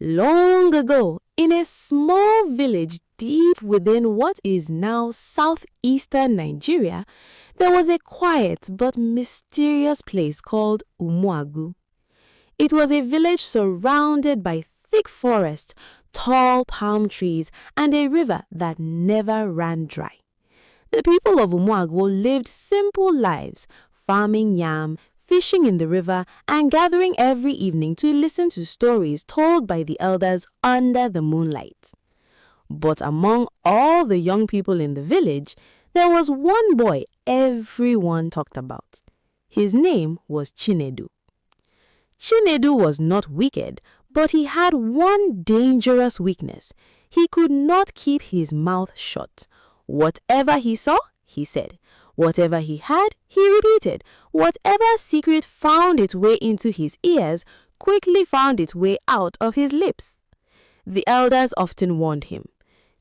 Long ago, in a small village deep within what is now southeastern Nigeria, there was a quiet but mysterious place called Umuagu. It was a village surrounded by thick forest, tall palm trees, and a river that never ran dry. The people of Umuagu lived simple lives, farming yam, fishing in the river, and gathering every evening to listen to stories told by the elders under the moonlight. But among all the young people in the village, there was one boy everyone talked about. His name was Chinedu. Chinedu was not wicked, but he had one dangerous weakness. He could not keep his mouth shut. Whatever he saw, he said. Whatever he had, he repeated. Whatever secret found its way into his ears quickly found its way out of his lips. The elders often warned him.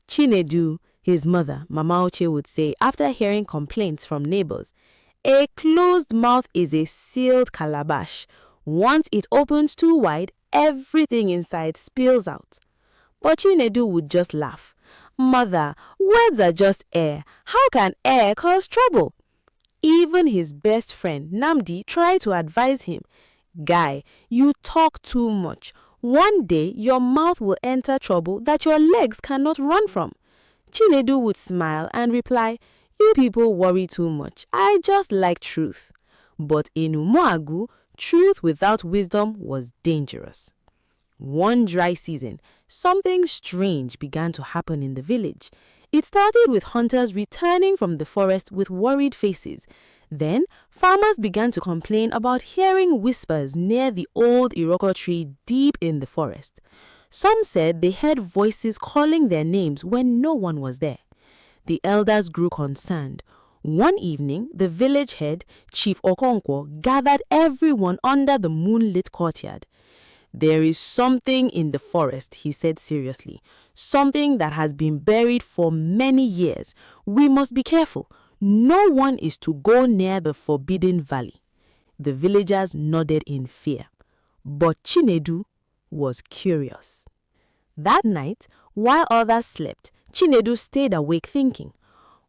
Chinedu, his mother, Mama Oche, would say after hearing complaints from neighbors, "A closed mouth is a sealed calabash. Once it opens too wide, everything inside spills out." But Chinedu would just laugh. "Mother, words are just air. How can air cause trouble?" Even his best friend, Namdi, tried to advise him. "Guy, you talk too much. One day, your mouth will enter trouble that your legs cannot run from." Chinedu would smile and reply, "You people worry too much. I just like truth." But in Umuagu, truth without wisdom was dangerous. One dry season, something strange began to happen in the village. It started with hunters returning from the forest with worried faces. Then, farmers began to complain about hearing whispers near the old Iroko tree deep in the forest. Some said they heard voices calling their names when no one was there. The elders grew concerned. One evening, the village head, Chief Okonkwo, gathered everyone under the moonlit courtyard. "There is something in the forest," he said seriously. "Something that has been buried for many years. We must be careful. No one is to go near the forbidden valley." The villagers nodded in fear. But Chinedu was curious. That night, while others slept, Chinedu stayed awake thinking.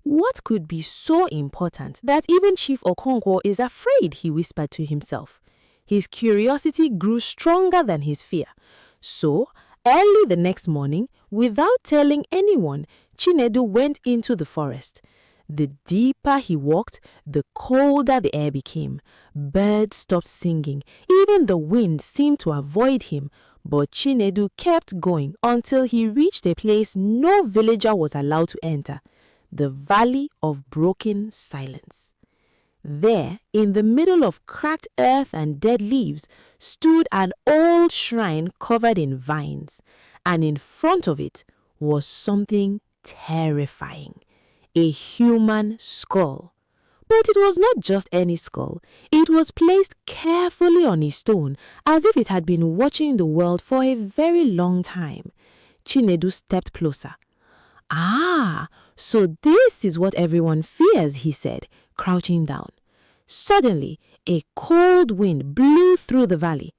"What could be so important that even Chief Okonkwo is afraid?" he whispered to himself. His curiosity grew stronger than his fear. So, early the next morning, without telling anyone, Chinedu went into the forest. The deeper he walked, the colder the air became. Birds stopped singing. Even the wind seemed to avoid him. But Chinedu kept going until he reached a place no villager was allowed to enter. The Valley of Broken Silence. There, in the middle of cracked earth and dead leaves, stood an old shrine covered in vines, and in front of it was something terrifying, a human skull. But it was not just any skull. It was placed carefully on a stone, as if it had been watching the world for a very long time. Chinedu stepped closer. "Ah, so this is what everyone fears," he said, crouching down. Suddenly, a cold wind blew through the valley,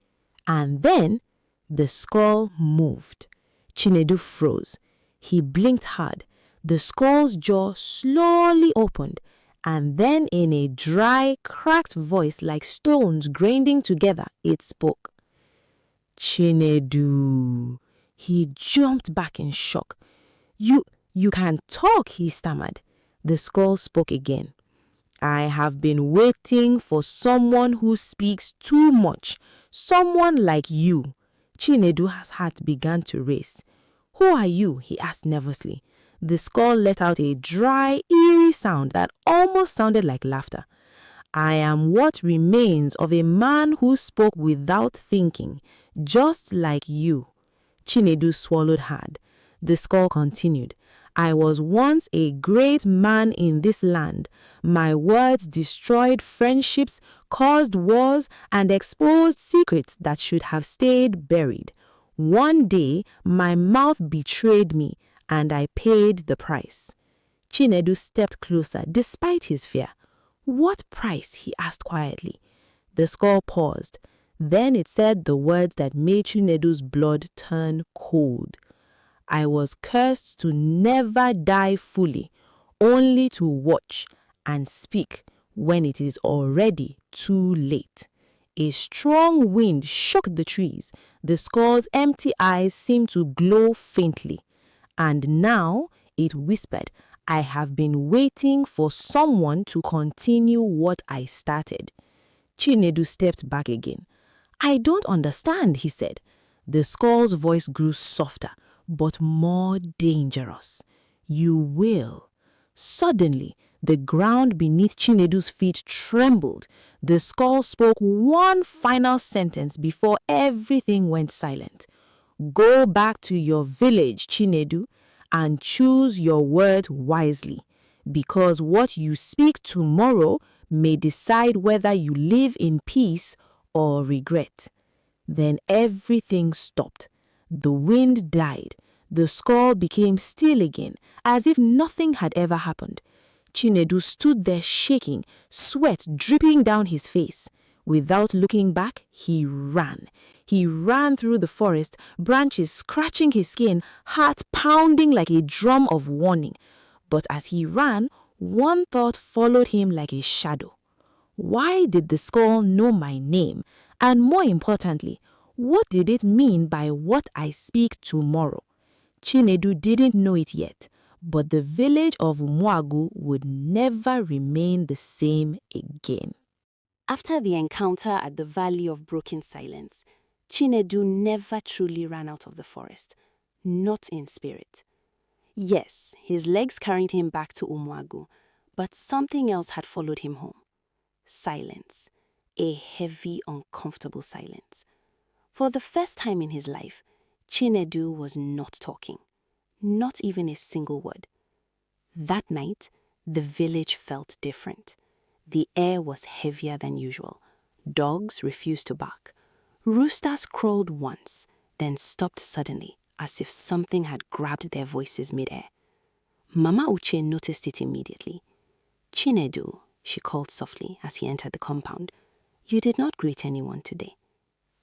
and then the skull moved. Chinedu froze. He blinked hard. The skull's jaw slowly opened, and then in a dry, cracked voice like stones grinding together, it spoke. "Chinedu." He jumped back in shock. You can talk," he stammered. The skull spoke again. "I have been waiting for someone who speaks too much, someone like you." Chinedu's heart began to race. "Who are you?" he asked nervously. The skull let out a dry, eerie sound that almost sounded like laughter. "I am what remains of a man who spoke without thinking, just like you." Chinedu swallowed hard. The skull continued. "I was once a great man in this land. My words destroyed friendships, caused wars, and exposed secrets that should have stayed buried. One day, my mouth betrayed me, and I paid the price." Chinedu stepped closer despite his fear. "What price?" he asked quietly. The skull paused. Then it said the words that made Chinedu's blood turn cold. I was cursed to never die fully, only to watch and speak when it is already too late. A strong wind shook the trees. The skull's empty eyes seemed to glow faintly. And now it whispered, I have been waiting for someone to continue what I started. Chinedu stepped back again. I don't understand, he said. The skull's voice grew softer, but more dangerous. You will. Suddenly, the ground beneath Chinedu's feet trembled. The skull spoke one final sentence before everything went silent. Go back to your village, Chinedu, and choose your word wisely, because what you speak tomorrow may decide whether you live in peace or regret. Then everything stopped. The wind died. The skull became still again, as if nothing had ever happened. Chinedu stood there shaking, sweat dripping down his face. Without looking back, he ran. He ran through the forest, branches scratching his skin, heart pounding like a drum of warning. But as he ran, one thought followed him like a shadow. Why did the skull know my name? And more importantly, what did it mean by what I speak tomorrow? Chinedu didn't know it yet, but the village of Umuagu would never remain the same again. After the encounter at the Valley of Broken Silence, Chinedu never truly ran out of the forest, not in spirit. Yes, his legs carried him back to Umuagu, but something else had followed him home. Silence. A heavy, uncomfortable silence. For the first time in his life, Chinedu was not talking. Not even a single word. That night, the village felt different. The air was heavier than usual. Dogs refused to bark. Roosters crowed once, then stopped suddenly, as if something had grabbed their voices mid-air. Mama Uche noticed it immediately. Chinedu, she called softly as he entered the compound. You did not greet anyone today.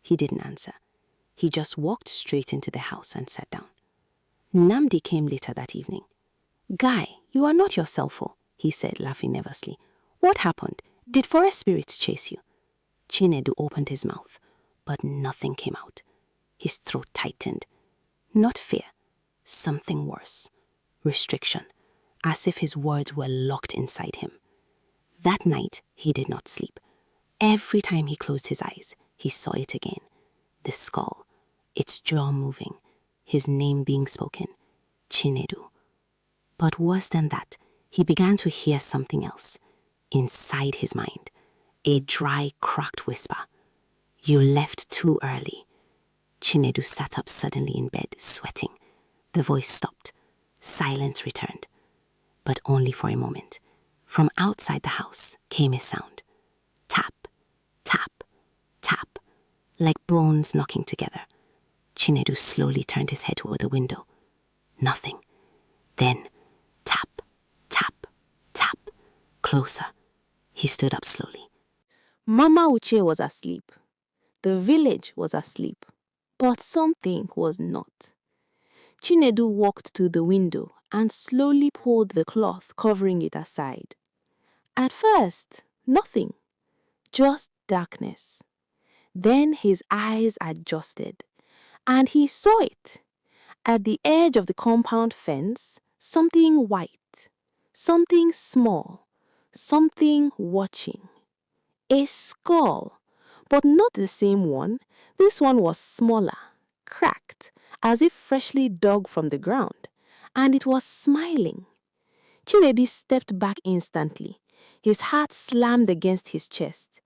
He didn't answer. He just walked straight into the house and sat down. Namdi came later that evening. Guy, you are not yourself, he said, laughing nervously. What happened? Did forest spirits chase you? Chinedu opened his mouth, but nothing came out. His throat tightened. Not fear, something worse. Restriction, as if his words were locked inside him. That night, he did not sleep. Every time he closed his eyes, he saw it again. The skull, its jaw moving, his name being spoken, Chinedu. But worse than that, he began to hear something else. Inside his mind, a dry, cracked whisper. You left too early. Chinedu sat up suddenly in bed, sweating. The voice stopped. Silence returned. But only for a moment. From outside the house came a sound. Tap, tap, tap, like bones knocking together. Chinedu slowly turned his head toward the window. Nothing. Then, tap, tap, tap, closer. He stood up slowly. Mama Uche was asleep. The village was asleep. But something was not. Chinedu walked to the window and slowly pulled the cloth covering it aside. At first, nothing. Just darkness. Then his eyes adjusted, and he saw it. At the edge of the compound fence, something white, something small, something watching. A skull, but not the same one. This one was smaller, cracked, as if freshly dug from the ground, and it was smiling. Chinedu stepped back instantly. His heart slammed against his chest.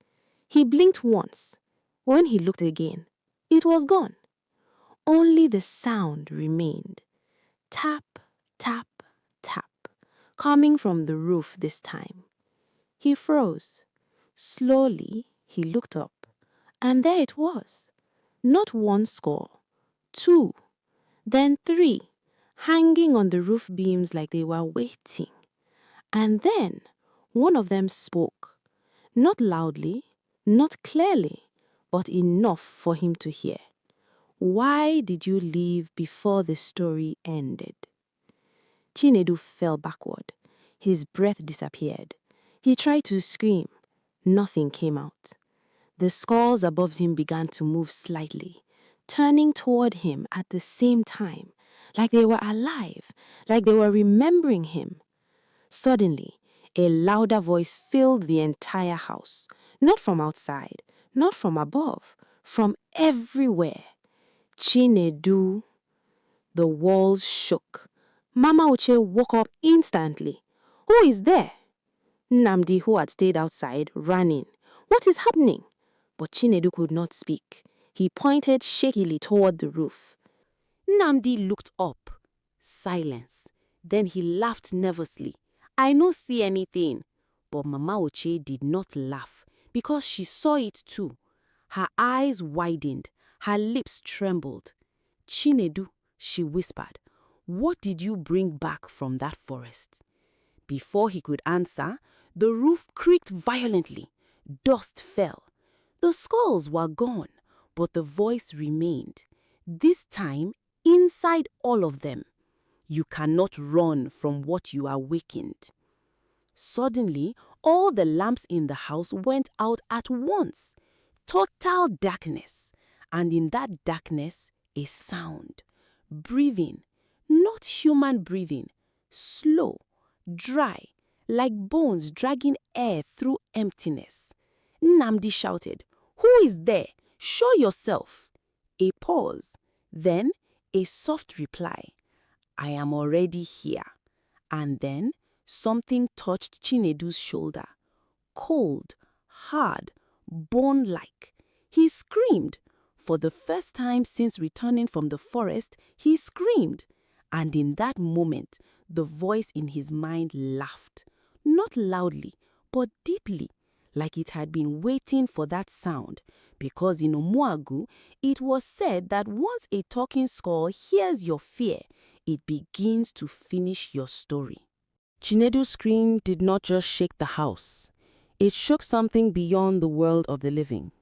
He blinked once. When he looked again, it was gone. Only the sound remained. Tap, tap, tap, coming from the roof this time. He froze. Slowly, he looked up, and there it was. Not one skull, two, then three, hanging on the roof beams like they were waiting. And then one of them spoke, not loudly, not clearly, but enough for him to hear. Why did you leave before the story ended? Chinedu fell backward. His breath disappeared. He tried to scream. Nothing came out. The skulls above him began to move slightly, turning toward him at the same time, like they were alive, like they were remembering him. Suddenly, a louder voice filled the entire house, not from outside, not from above, from everywhere. Chinedu. The walls shook. Mama Uche woke up instantly. Who is there? Nnamdi, who had stayed outside, ran in. What is happening? But Chinedu could not speak. He pointed shakily toward the roof. Nnamdi looked up. Silence. Then he laughed nervously. I no see anything. But Mama Oche did not laugh because she saw it too. Her eyes widened. Her lips trembled. Chinedu, she whispered, what did you bring back from that forest? Before he could answer, the roof creaked violently. Dust fell. The skulls were gone, but the voice remained. This time, inside all of them. You cannot run from what you awakened. Suddenly, all the lamps in the house went out at once. Total darkness. And in that darkness, a sound. Breathing. Not human breathing. Slow. Dry. Like bones dragging air through emptiness. Nnamdi shouted, Who is there? Show yourself. A pause. Then a soft reply. I am already here. And then something touched Chinedu's shoulder. Cold, hard, bone-like. He screamed. For the first time since returning from the forest, he screamed. And in that moment, the voice in his mind laughed. Not loudly, but deeply, like it had been waiting for that sound. Because in Omuagu, it was said that once a talking skull hears your fear, it begins to finish your story. Chinedu's scream did not just shake the house. It shook something beyond the world of the living.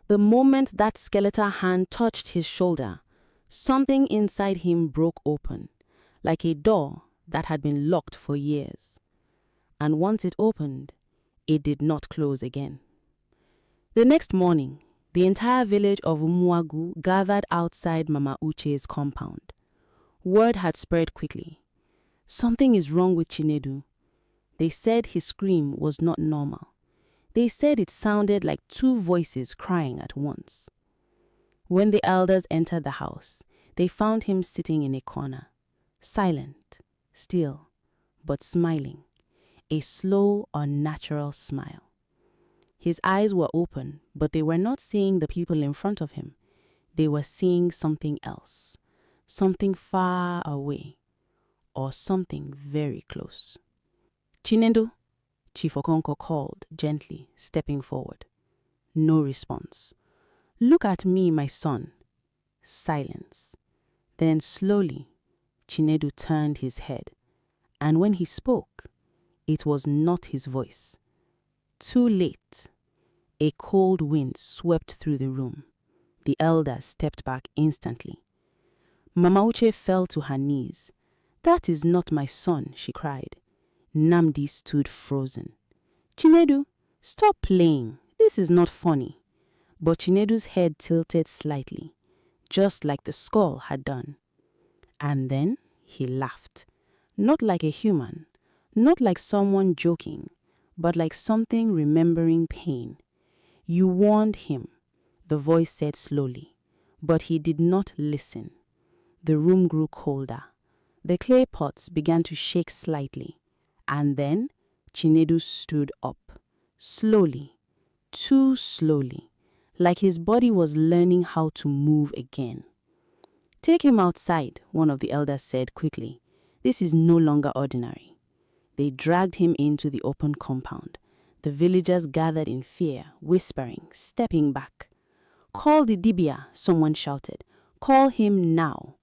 The moment that skeletal hand touched his shoulder, something inside him broke open, like a door that had been locked for years. And once it opened, it did not close again. The next morning, the entire village of Umuagu gathered outside Mama Uche's compound. Word had spread quickly. Something is wrong with Chinedu. They said his scream was not normal. They said it sounded like two voices crying at once. When the elders entered the house, they found him sitting in a corner, silent, still, but smiling, a slow, unnatural smile. His eyes were open, but they were not seeing the people in front of him. They were seeing something else, something far away, or something very close. Chinedu, Chief Okonko called gently, stepping forward. No response. Look at me, my son. Silence. Then slowly, Chinedu turned his head, and when he spoke, it was not his voice. Too late. A cold wind swept through the room. The elder stepped back instantly. Mama Uche fell to her knees. That is not my son, she cried. Nnamdi stood frozen. Chinedu, stop playing. This is not funny. But Chinedu's head tilted slightly, just like the skull had done. And then he laughed. Not like a human, not like someone joking, but like something remembering pain. You warned him, the voice said slowly, but he did not listen. The room grew colder. The clay pots began to shake slightly. And then Chinedu stood up, slowly, too slowly, like his body was learning how to move again. Take him outside, one of the elders said quickly. This is no longer ordinary. They dragged him into the open compound. The villagers gathered in fear, whispering, stepping back. Call the Dibia, someone shouted. Call him now.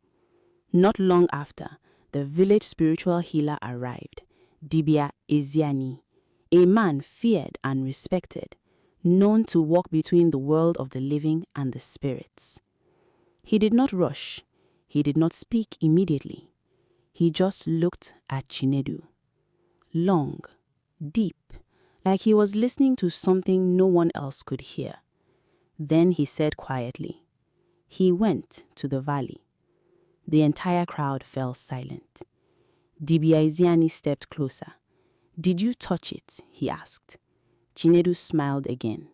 Not long after, the village spiritual healer arrived. Dibia Eziani, a man feared and respected. known to walk between the world of the living and the spirits. He did not rush. He did not speak immediately. He just looked at Chinedu. Long, deep, like he was listening to something no one else could hear. Then he said quietly, "He went to the valley." The entire crowd fell silent. Dibia Iziani stepped closer. "Did you touch it?" he asked. Chinedu smiled again,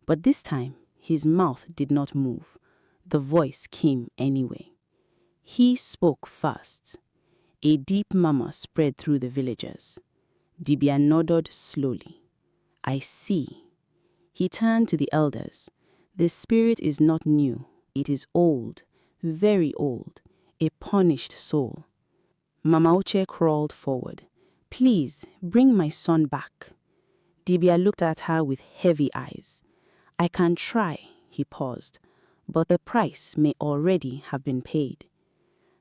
but this time his mouth did not move. The voice came anyway. He spoke first. A deep murmur spread through the villagers. Dibia nodded slowly. "I see." He turned to the elders. "The spirit is not new. It is old, very old, a punished soul." Mama Uche crawled forward. "Please, bring my son back." Dibia looked at her with heavy eyes. "I can try," he paused, "but the price may already have been paid."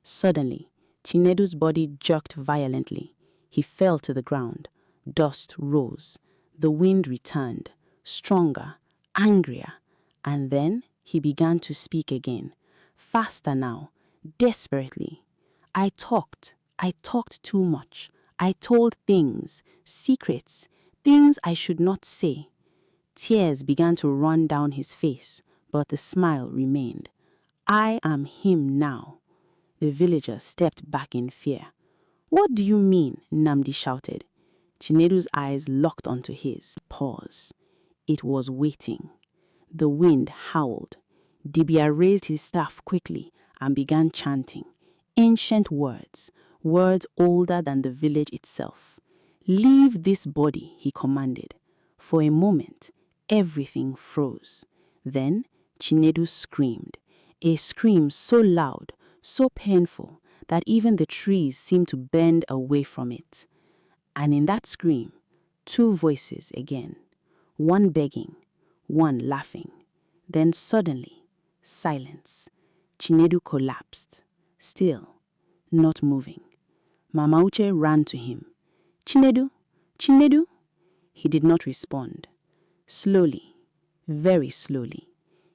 Suddenly, Chinedu's body jerked violently. He fell to the ground. Dust rose. The wind returned, stronger, angrier, and then he began to speak again, faster now, desperately. I talked too much. I told things, secrets, things I should not say." Tears began to run down his face, but the smile remained. "I am him now." The villagers stepped back in fear. "What do you mean?" Namdi shouted. Chinedu's eyes locked onto his. Pause. It was waiting. The wind howled. Dibia raised his staff quickly and began chanting. Ancient words, words older than the village itself. "Leave this body," he commanded. For a moment, everything froze. Then Chinedu screamed. A scream so loud, so painful, that even the trees seemed to bend away from it. And in that scream, two voices again. One begging, one laughing. Then suddenly, silence. Chinedu collapsed, still, not moving. Mama Uche ran to him. "Chinedu, Chinedu?" He did not respond. Slowly, very slowly,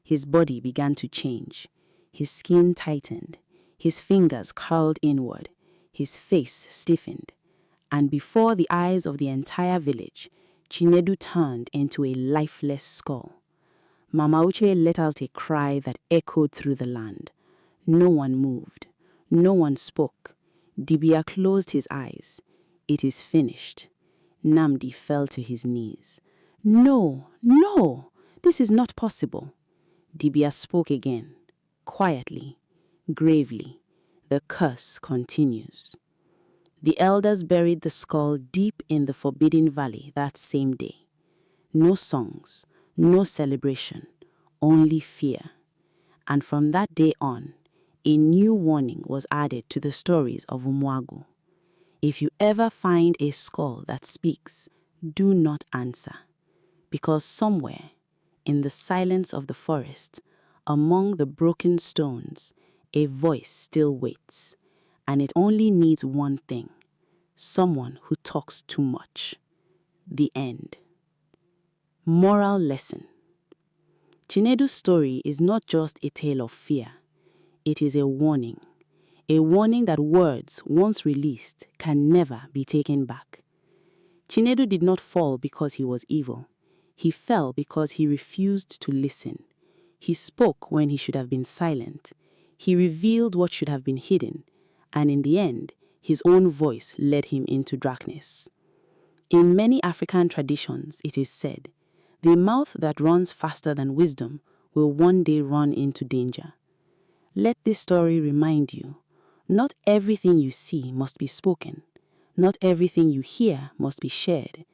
his body began to change. His skin tightened. His fingers curled inward. His face stiffened. And before the eyes of the entire village, Chinedu turned into a lifeless skull. Mama Uche let out a cry that echoed through the land. No one moved. No one spoke. Dibia closed his eyes. "It is finished." Namdi fell to his knees. "No, no, this is not possible." Dibia spoke again, quietly, gravely. "The curse continues." The elders buried the skull deep in the Forbidden Valley that same day. No songs, no celebration, only fear. And from that day on, a new warning was added to the stories of Umwagu. If you ever find a skull that speaks, do not answer. Because somewhere, in the silence of the forest, among the broken stones, a voice still waits. And it only needs one thing: someone who talks too much. The end. Moral lesson. Chinedu's story is not just a tale of fear. It is a warning that words, once released, can never be taken back. Chinedu did not fall because he was evil. He fell because he refused to listen. He spoke when he should have been silent. He revealed what should have been hidden, and in the end, his own voice led him into darkness. In many African traditions, it is said, "The mouth that runs faster than wisdom will one day run into danger." Let this story remind you, not everything you see must be spoken. Not everything you hear must be shared.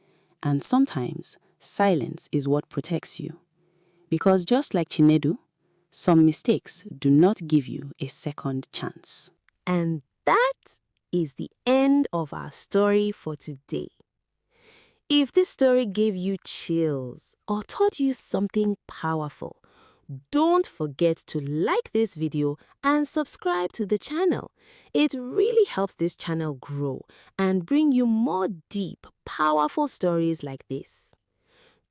And sometimes, silence is what protects you. Because just like Chinedu, some mistakes do not give you a second chance. And that is the end of our story for today. If this story gave you chills or taught you something powerful, don't forget to like this video and subscribe to the channel. It really helps this channel grow and bring you more deep, powerful stories like this.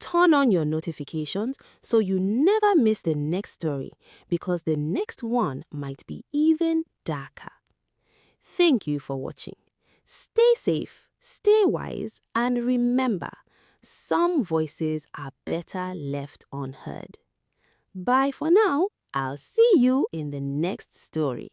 turn on your notifications so you never miss the next story, because the next one might be even darker. Thank you for watching. Stay safe, stay wise, and remember, some voices are better left unheard. Bye for now. I'll see you in the next story.